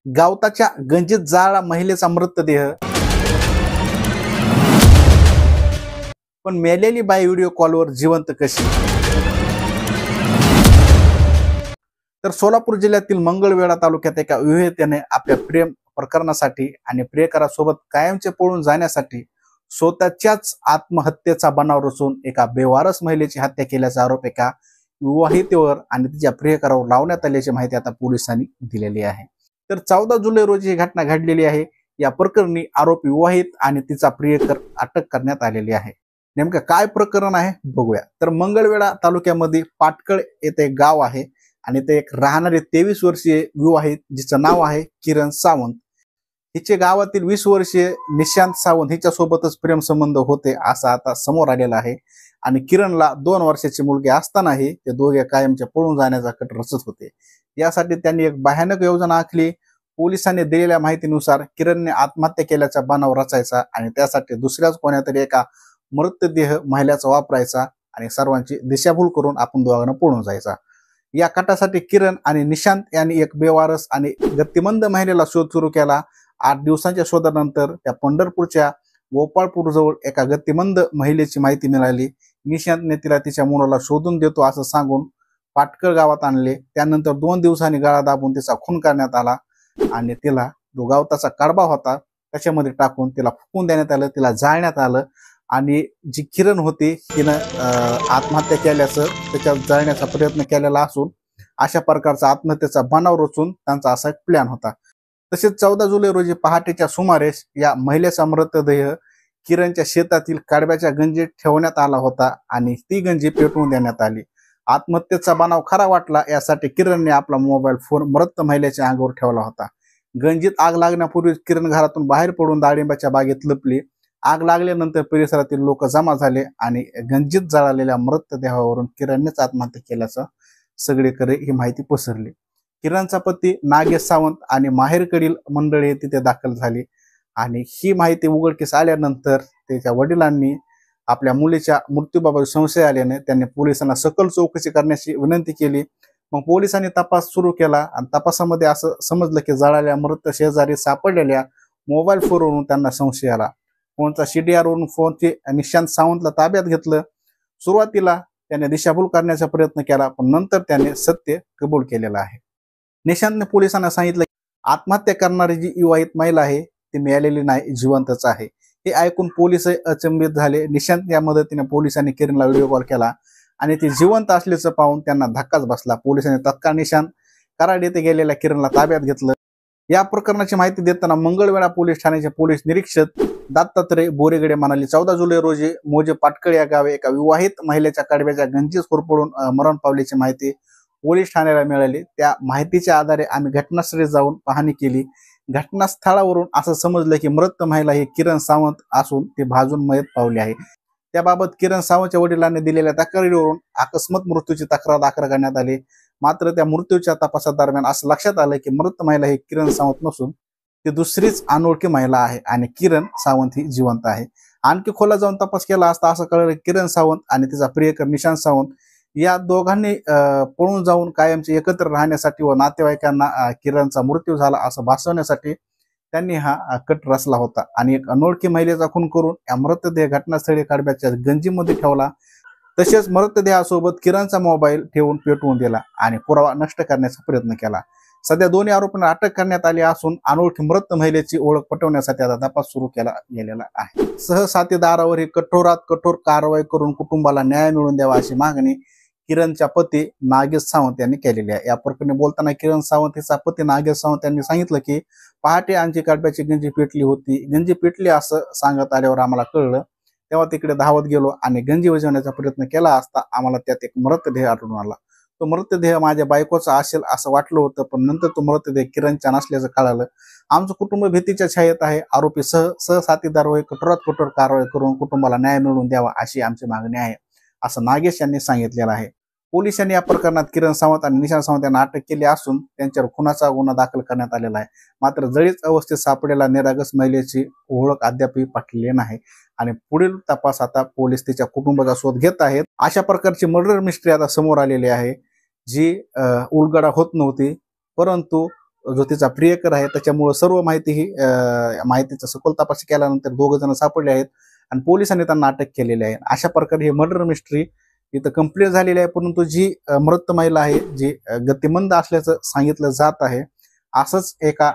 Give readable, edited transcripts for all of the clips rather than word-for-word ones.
गावताच्या गंजीत जाळला महिलेचा मृतदेह, पण मेलेली बाई व्हिडिओ कॉलवर जिवंत कशी? तर सोलापूर जिल्ह्यातील मंगळवेढा तालुक्यात एका विवाहितेने आपल्या प्रेम प्रकरणासाठी आणि प्रियकरासोबत कायमचे पळून जाण्यासाठी स्वतःच्याच आत्महत्येचा बनाव रचून एका बेवारस महिलेची हत्या केल्याचा आरोप एका विवाहितेवर आणि तिच्या प्रियकरावर लावण्यात आल्याची माहिती आता पोलिसांनी दिलेली आहे। तर 14 जुलै रोजी ही घटना घडलेली आहे। या प्रकरणी आरोपी विवाहित आणि तिचा प्रियकर अटक करण्यात आलेली आहे। नेमकं काय प्रकरण आहे बघूया। तर मंगळवेढा तालुक्यामध्ये पाटकळ येथे एक गाव आहे आणि ते एक राहणारे 23 वर्षीय विवाहित जिचं नाव आहे किरण सावंत। हिचे गावातील 20 वर्षीय निशांत सावंत हिच्यासोबतच प्रेमसंबंध होते असं आता समोर आलेलं आहे। आणि किरणला 2 वर्षाची मुलगी असतानाही ते दोघे कायमच्या पळून जाण्याचा कट रचत होते। यासाठी त्यांनी एक भयानक योजना आखली। पोलिसांनी दिलेल्या माहितीनुसार किरणने आत्महत्या केल्याचा बनाव रचायचा आणि त्यासाठी दुसऱ्याच कोणातरी एका मृतदेह महिलेचा वापरायचा आणि सर्वांची दिशाभूल करून आपण दोघांना पळून जायचा। या कटासाठी किरण आणि निशांत यांनी एक बेवारस आणि गतिमंद महिलेला शोध सुरू केला। 8 दिवसांच्या शोधानंतर त्या पंढरपूरच्या गोपाळपूर जवळ एका गतिमंद महिलेची माहिती मिळाली। निशांतने तिला तिच्या मुलाला शोधून देतो असं सांगून पाटकळ गावात आणले। त्यानंतर 2 दिवसांनी गळा दाबून तिचा खून करण्यात आला आणि तिला जो गावताचा कडबा होता त्याच्यामध्ये टाकून तिला फुकून देण्यात आलं, तिला जाळण्यात आलं आणि जी किरण होती तिनं आत्महत्या केल्याचं त्याच्यात जाळण्याचा प्रयत्न केलेला असून अशा प्रकारचा आत्महत्येचा बनाव रचून त्यांचा असा एक प्लॅन होता। तसेच 14 जुलै रोजी पहाटेच्या सुमारेस या महिलेचा मृतदेह किरणच्या शेतातील कडब्याच्या गंजीत ठेवण्यात आला होता आणि ती गंजी पेटवून देण्यात आली। आत्महत्येचा बनाव खरा वाटला यासाठी किरणने आपला मोबाईल फोन मृत महिलेच्या अंगावर ठेवला होता। गंजीत आग लागण्यापूर्वी किरण घरातून बाहेर पडून डाळिंबाच्या बागेत लपली। आग लागल्यानंतर परिसरातील लोक जमा झाले आणि गंजीत जळालेल्या मृतदेहावरून किरणनेच आत्महत्या केल्याचं सगळीकडे ही माहिती पसरली। किरणचा पती नागेश सावंत आणि माहेरकडील मंडळी तिथे दाखल झाली आणि ही माहिती उघडकीस आल्यानंतर त्याच्या वडिलांनी आपल्या मुलीच्या मृत्यूबाबत संशय आल्याने त्यांनी पोलिसांना सखोल चौकशी करण्याची विनंती केली। मग पोलिसांनी तपास सुरू केला आणि तपासामध्ये असं समजलं की जळालेल्या मृत शेजारी सापडलेल्या मोबाईल फोनवरून त्यांना संशय आला। फोनचा CDR वरून फोनचे निशांत सावंतला ताब्यात घेतलं। सुरुवातीला त्याने दिशाभूल करण्याचा प्रयत्न केला पण नंतर त्याने सत्य कबूल केलेलं आहे। निशांतने पोलिसांना सांगितलं की आत्महत्या करणारी जी विवाहित महिला आहे ती मिळालेली नाही, जिवंतच आहे। हे ऐकून पोलिस अचंबित झाले। निशांत या मदतीने पोलिसांनी किरणला व्हिडिओ कॉल केला आणि ती जिवंत असल्याचं पाहून त्यांना धक्काच बसला। पोलिसांनी तत्काळ निशांत कराड येथे गेलेल्या किरणला ताब्यात घेतलं। या प्रकरणाची माहिती देताना मंगळवेढा पोलीस ठाण्याचे पोलीस निरीक्षक दत्तात्रय बोरेगडे म्हणाले 14 जुलै रोजी मोजे पाटकळ या गावी एका विवाहित महिलेच्या कडब्याच्या गंजीत होरपळून मरण पावल्याची माहिती पोलीस ठाण्याला मिळाली। त्या माहितीच्या आधारे आम्ही घटनास्थळी जाऊन पाहणी केली। घटनास्थळावरून असं समजलं की मृत महिला ही किरण सावंत असून ती भाजून मयत पावली आहे। त्याबाबत किरण सावंतच्या वडिलांनी दिलेल्या तक्रारीवरून अकस्मात मृत्यूची तक्रार दाखल करण्यात आली। मात्र त्या मृत्यूच्या तपासादरम्यान असं लक्षात आलं की मृत महिला ही किरण सावंत नसून ती दुसरीच अनोळखी महिला आहे आणि किरण सावंत ही जिवंत आहे। आणखी खोला जाऊन तपास केला असता असं कळलं किरण सावंत आणि तिचा प्रियकर निशांत सावंत या दोघांनी पळून जाऊन कायमचे एकत्र राहण्यासाठी व नातेवाईकांना किरणचा मृत्यू झाला असं भासवण्यासाठी त्यांनी हा कट रचला होता आणि एक अनोळखी महिलेचा खून करून या मृतदेह घटनास्थळी कडब्याच्या गंजीमध्ये ठेवला। तसेच मृतदेहासोबत किरणचा मोबाईल ठेवून पेटवून दिला आणि पुरावा नष्ट करण्याचा प्रयत्न केला। सध्या दोन्ही आरोपींना अटक करण्यात आली असून अनोळखी मृत महिलेची ओळख पटवण्यासाठी आता तपास सुरू केला गेलेला आहे। सहसाथीदारावर ही कठोरात कठोर कारवाई करून कुटुंबाला न्याय मिळवून द्यावा अशी मागणी किरणच्या पती नागेश सावंत यांनी केलेली आहे। या प्रकरणी बोलताना किरण सावंत हिचा पती नागेश सावंत यांनी सांगितलं की पहाटे आमची कडब्याची गंजी पेटली होती। गंजी पेटली असं सांगत आल्यावर आम्हाला कळलं, तेव्हा तिकडे धावत गेलो आणि गंजी विझवण्याचा प्रयत्न केला असता आम्हाला त्यात एक मृतदेह आढळून आला। तो मृतदेह माझ्या बायकोचा असेल असं वाटलं होतं पण नंतर तो मृतदेह किरणच्या नसल्याचं कळालं। आमचं कुटुंब भीतीच्या छायेत आहे। आरोपी सहसाथीदारावर कठोरात कठोर कारवाई करून कुटुंबाला न्याय मिळवून द्यावा अशी आमची मागणी आहे असं नागेश यांनी सांगितलेलं आहे। पोलिसांनी या प्रकरणात किरण सावंत आणि निशांत सावंत यांना अटक केली असून त्यांच्यावर खुनाचा गुन्हा दाखल करण्यात आलेला आहे। मात्र जळीत अवस्थेत सापडलेल्या निरागस महिलेची ओळख अद्यापही पटलेली नाही आणि पुढील तपास आता पोलीस तिच्या कुटुंबाचा शोध घेत आहेत। अशा प्रकारची मर्डर मिस्ट्री आता समोर आलेली आहे जी उलगडा होत नव्हती, परंतु जो तिचा प्रियकर आहे त्याच्यामुळे सर्व माहिती ही माहितीचा सखोल तपास केल्यानंतर 2 जण सापडले आहेत आणि पोलिसांनी त्यांना अटक केलेली आहे. अशा प्रकारे हे मर्डर मिस्ट्री इथं कंप्लीट झालेली आहे. परंतु जी मृत महिला आहे जी गतिमंद असल्याचं सांगितलं जात आहे. असंच एका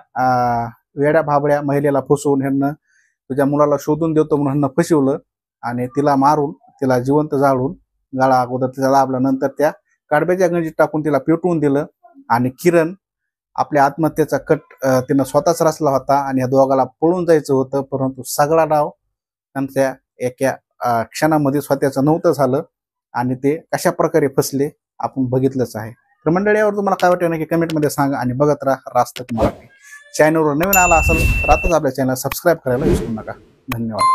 वेड्या भाबड्या महिलेला फसवून ह्यांना तुझ्या मुलाला शोधून देतो म्हणून ह्यांना फसवलं आणि तिला मारून तिला जिवंत जाळून गाळा अगोदर तिचा दाबला, नंतर त्या काडब्याच्या गंजीत टाकून तिला पेटवून दिलं आणि किरण आपल्या आत्महत्येचा कट तिनं स्वतःच रचला होता आणि या दोघाला पळून जायचं होतं. परंतु सगळा डाव त्यांच्या एका क्षणामध्ये स्वतःचं नव्हतं झालं आणि ते कशा प्रकारे फसले आपण बघितलंच आहे. तर मंडळी, यावर तुम्हाला काय वाटतं नक्की कमेंटमध्ये सांगा आणि बघत राहा रास्तक मराठी. चॅनलवर नवीन आला असेल तर आताच आपल्या चॅनल सबस्क्राईब करायला विसरू नका. धन्यवाद.